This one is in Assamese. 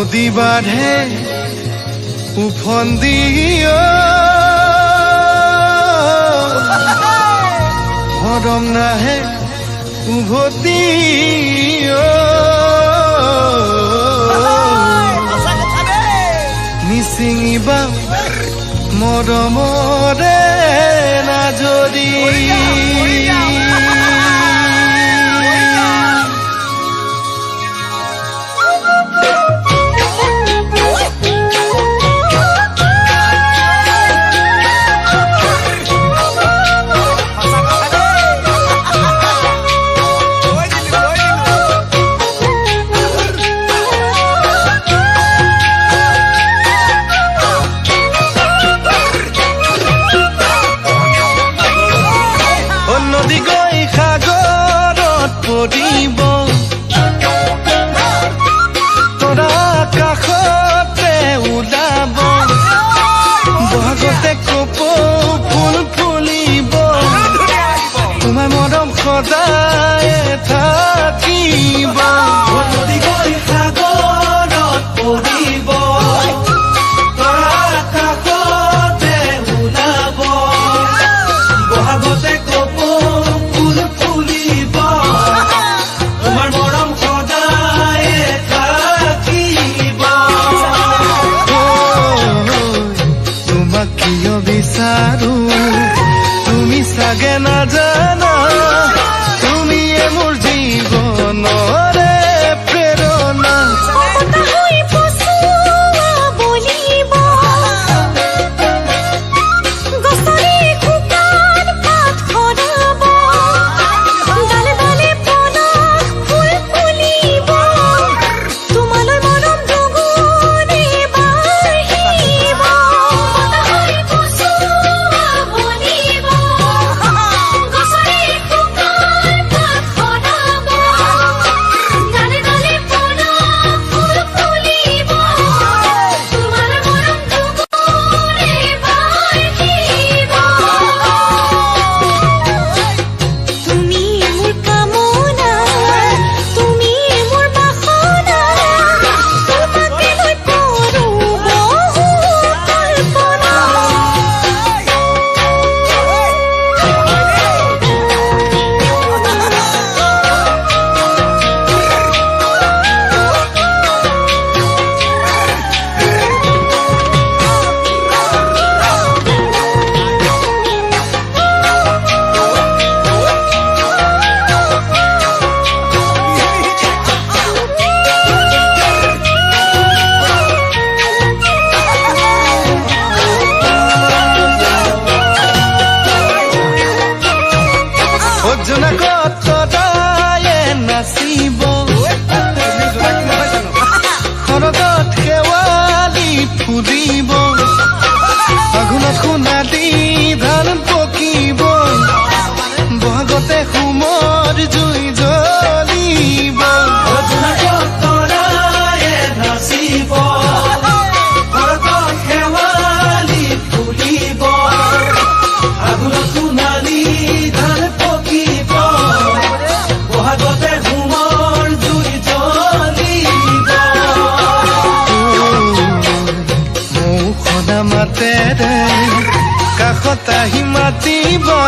নদী বাঁধে উফন্দি হৰম নাহে উভতি নিচিঙিবা মৰমৰে নাজৰি নদী গৈ সাগৰত পৰিব তৰা কাষতে ওলাব বহাগতে কপৌ ফুল ফুলিব তোমাৰ মৰম সদায় থাকিব নদী গৈ সাগৰত পৰিব তৰা কাষতে ওলাব বহাগতে বিচাৰো তুমি চাগে নাজানা তুমিয়ে মোৰ জীৱনৰে প্ৰেৰণা জোনাকতদায়ে নাচিব শৰতত শেৱালি ফুলিব আঘোণত সোণালী ধান পকিব বহাগতে সুমৰ জুই জ্বলিব জোনাকতদায়ে নাচিব শৰতত শেৱালি ফুলিব আঘোণত সোণালী ধান কাষত আহি মাতিবা